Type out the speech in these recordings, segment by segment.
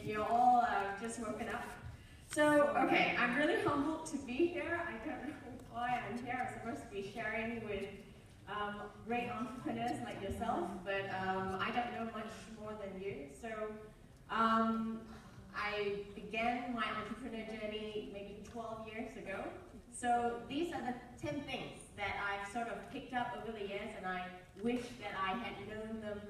you're all just woken up. So, okay, I'm really humbled to be here. I don't know why I'm here. I'm supposed to be sharing with great entrepreneurs like yourself, but I don't know much more than you. So, I began my entrepreneur journey maybe 12 years ago. So these are the 10 things that I've sort of picked up over the years, and I wish that I had known them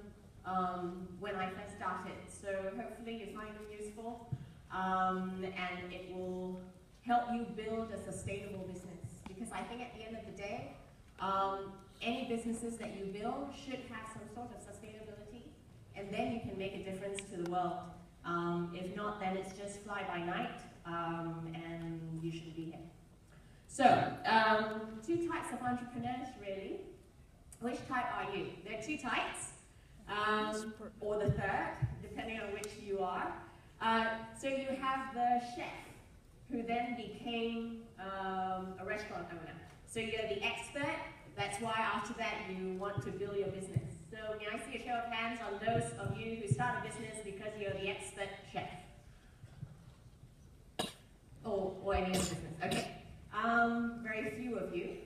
when I first started. So hopefully you find them useful, and it will help you build a sustainable business. Because I think at the end of the day, any businesses that you build should have some sort of sustainability, and then you can make a difference to the world. If not, then it's just fly by night, and you shouldn't be here. So, two types of entrepreneurs, really. Which type are you? There are two types, or the third, depending on which you are. So you have the chef, who then became a restaurant owner. So you're the expert. That's why after that you want to build your business. So may I see a show of hands on those of you who start a business because you're the expert chef? Or any other business, okay. Very few of you.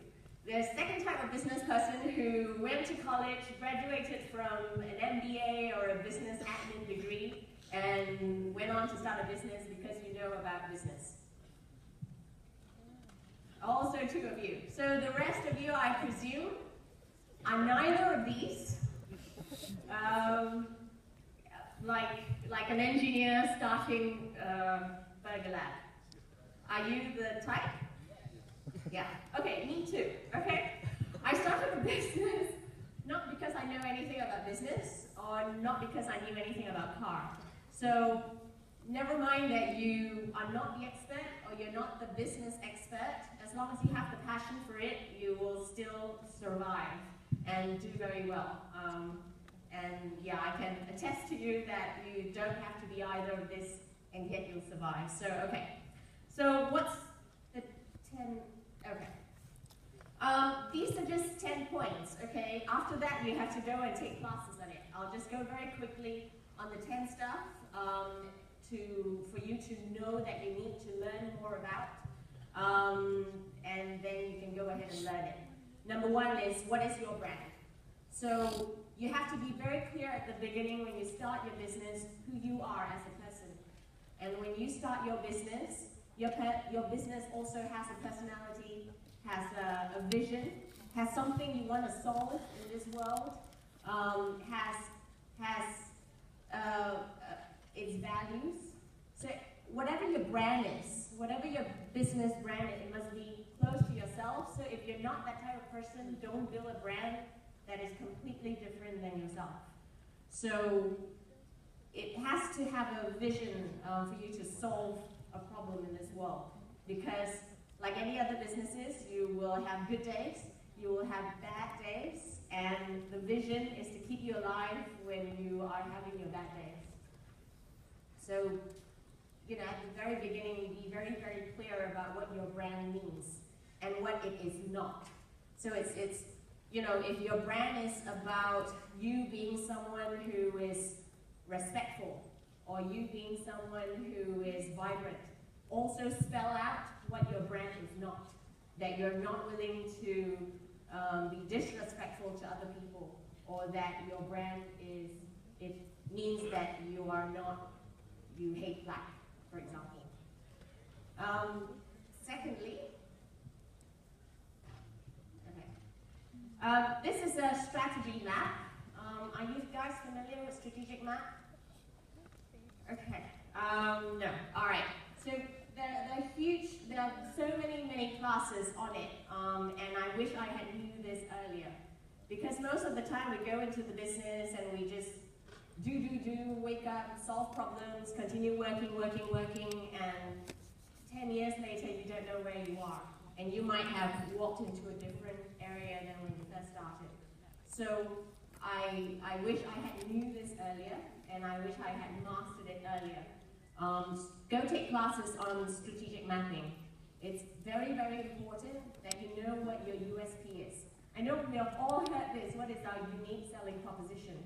The second type of business person who went to college, graduated from an MBA or a business admin degree, and went on to start a business because you know about business. Also two of you. So the rest of you, I presume, are neither of these. Like an engineer starting Burger Lab. Are you the type? Yeah. Okay, me too. Okay. I started a business not because I know anything about business, or not because I knew anything about car. So never mind that you are not the expert or you're not the business expert. As long as you have the passion for it, you will still survive and do very well. And yeah, I can attest to you that you don't have to be either of this, and yet you'll survive. So, okay. So what's the 10? Okay. These are just 10 points, okay? After that, you have to go and take classes on it. I'll just go very quickly on the 10 stuff for you to know that you need to learn more about, and then you can go ahead and learn it. Number one is, what is your brand? So you have to be very clear at the beginning when you start your business who you are as a person. And when you start your business also has a personality, has a vision, has something you want to solve in this world, has its values. So whatever your brand is, whatever your business brand is, it must be close to yourself. So if you're not that type of person, don't build a brand that is completely different than yourself. So it has to have a vision for you to solve a problem in this world. Because like any other businesses, you will have good days, you will have bad days, and the vision is to keep you alive when you are having your bad days. So, you know, at the very beginning, be very, very clear about what your brand means and what it is not. So it's you know, if your brand is about you being someone who is respectful, or you being someone who is vibrant, also spell out what your brand is not. That you're not willing to be disrespectful to other people, or that your brand is, it means that you are not, you hate black, for example. Secondly, this is a strategy map. Are you guys familiar with strategic map? Okay. No. All right. So there are so many classes on it, and I wish I had knew this earlier. Because most of the time we go into the business and we just do, wake up, solve problems, continue working, and 10 years later you don't know where you are. And you might have walked into a different area than when you first started. So I wish I had knew this earlier, and I wish I had mastered it earlier. Go take classes on strategic mapping. It's very, very important that you know what your USP is. I know we have all heard this, what is our unique selling proposition?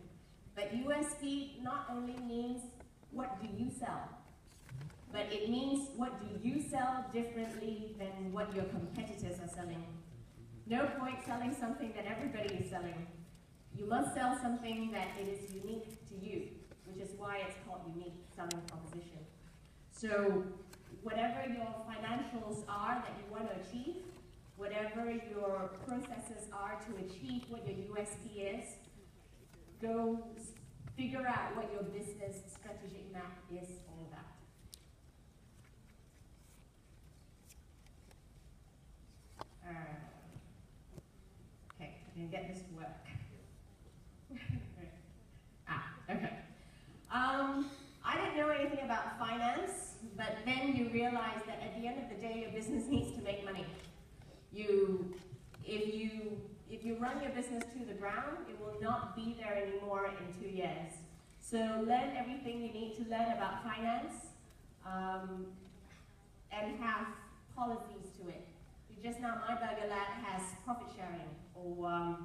But USP not only means what do you sell? But it means what do you sell differently than what your competitors are selling. No point selling something that everybody is selling. You must sell something that it is unique to you, which is why it's called unique selling proposition. So whatever your financials are that you want to achieve, whatever your processes are to achieve what your USP is, go figure out what your business strategic map is all about. Okay, I can get this to work. Okay. I didn't know anything about finance, but then you realize that at the end of the day, your business needs to make money. If you run your business to the ground, it will not be there anymore in 2 years. So learn everything you need to learn about finance, and have policies to it. Just now, my burger lab has profit sharing or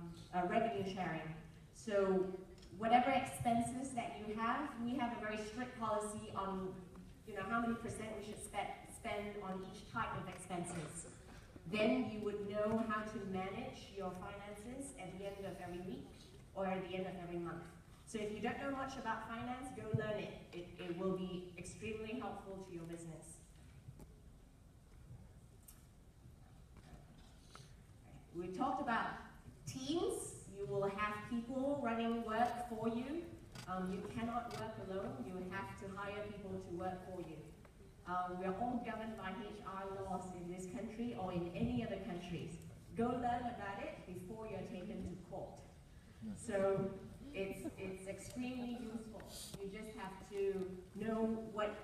revenue sharing. So whatever expenses that you have, we have a very strict policy on how many % we should spend on each type of expenses. Then you would know how to manage your finances at the end of every week or at the end of every month. So if you don't know much about finance, go learn it. It will be extremely helpful to your business. We talked about teams. You will have people running work for you. You cannot work alone. You have to hire people to work for you. We are all governed by HR laws in this country or in any other countries. Go learn about it before you're taken to court. So it's extremely useful. You just have to know what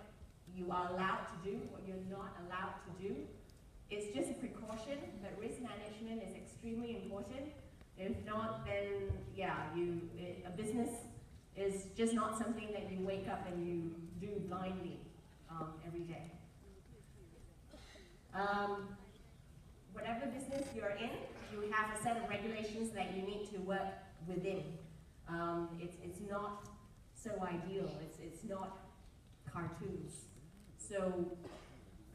you are allowed to do, what you're not allowed to do. It's just a precaution, but risk management is extremely important. If not, then a business is just not something that you wake up and you do blindly every day. Whatever business you're in, you have a set of regulations that you need to work within. It's not so ideal. It's not cartoons. So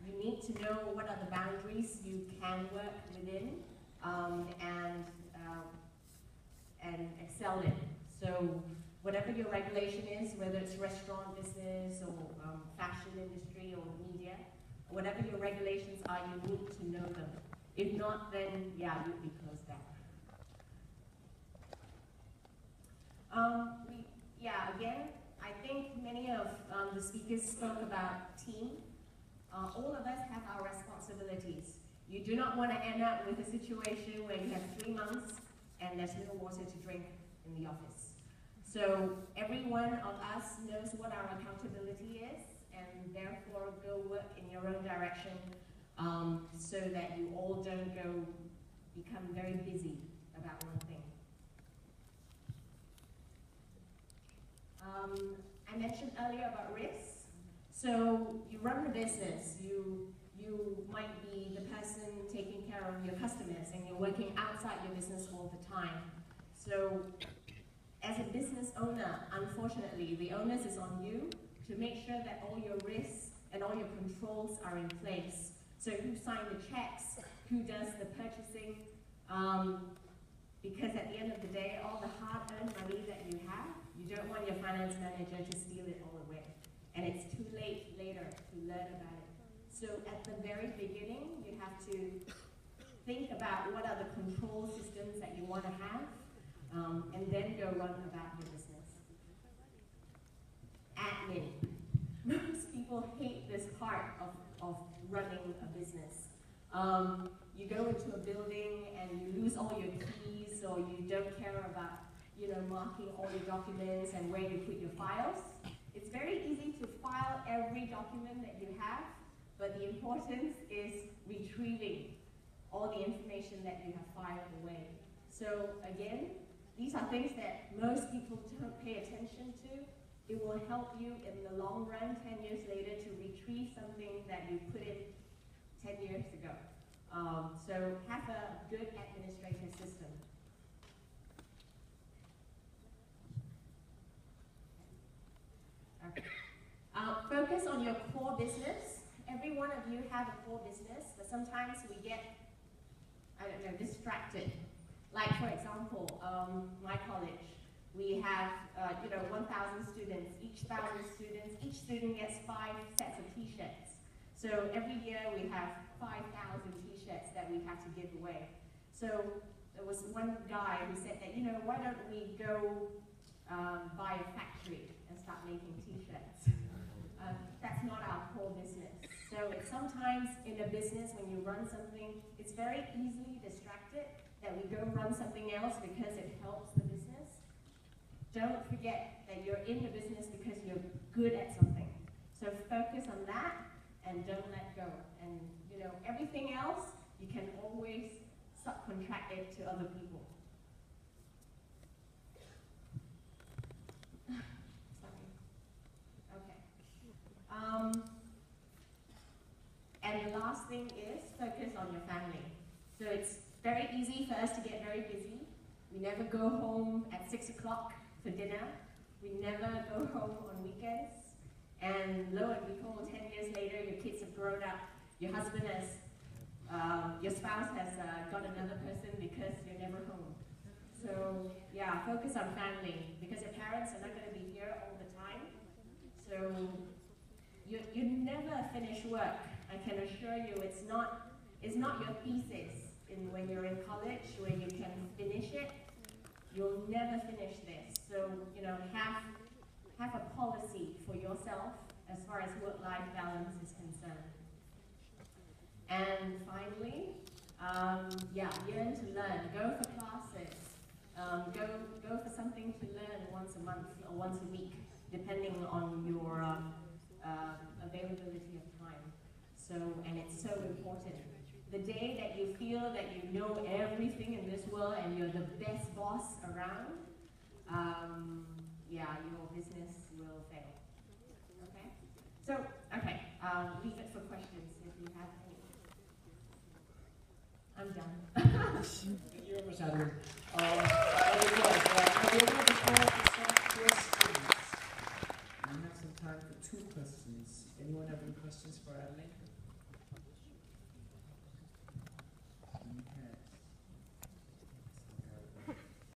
you need to know what are the boundaries you can work within and excel in. So whatever your regulation is, whether it's restaurant business or fashion industry or media, whatever your regulations are, you need to know them. If not, then you'll be closed down. Again, I think many of the speakers spoke about team. All of us have our responsibilities. You do not want to end up with a situation where you have 3 months and there's no water to drink in the office. So every one of us knows what our accountability is, and therefore go work in your own direction so that you all don't become very busy about one thing. I mentioned earlier about risks. So you run the business, you might be the person taking care of your customers and you're working outside your business all the time. So as a business owner, unfortunately, the onus is on you to make sure that all your risks and all your controls are in place. So who signs the checks, who does the purchasing, because at the end of the day, all the hard-earned money that you have, you don't want your finance manager to steal it all away. And it's too late later to learn about it. So at the very beginning, you have to think about what are the control systems that you want to have, and then go run about your business. Admin. Most people hate this part of running a business. You go into a building and you lose all your keys, or you don't care about marking all your documents and where you put your files. It's very easy to file every document that you have, but the importance is retrieving all the information that you have filed away. So again, these are things that most people don't pay attention to. It will help you in the long run, 10 years later, to retrieve something that you put in 10 years ago. So have a good administrative system. Okay. Focus on your core business. Every one of you have a core business, but sometimes we get, I don't know, distracted. Like for example, my college, we have 1,000 students. Each student gets 5 sets of t-shirts. So every year we have 5,000 t-shirts that we have to give away. So there was one guy who said that, why don't we go buy a factory and start making t-shirts? That's not our core business. So it's sometimes in a business when you run something, it's very easily distracted that we go run something else because it helps the business. Don't forget that you're in the business because you're good at something. So focus on that and don't let go. And everything else, you can always subcontract it to other people. And the last thing is focus on your family. So it's very easy for us to get very busy. We never go home at 6 o'clock for dinner. We never go home on weekends. And lo and behold, 10 years later, your kids have grown up. Your husband has, your spouse has got another person because you're never home. So yeah, focus on family because your parents are not going to be here all the time. So you never finish work. I can assure you it's not your thesis when you're in college where you can finish it. You'll never finish this. So, have a policy for yourself as far as work-life balance is concerned. And finally, learn to learn. Go for classes. Go for something to learn once a month or once a week, depending on your availability of time. So, and it's so important. The day that you feel that you know everything in this world and you're the best boss around, your business will fail. Okay? So, leave it for questions if you have any. I'm done. Thank you very much, Adeline.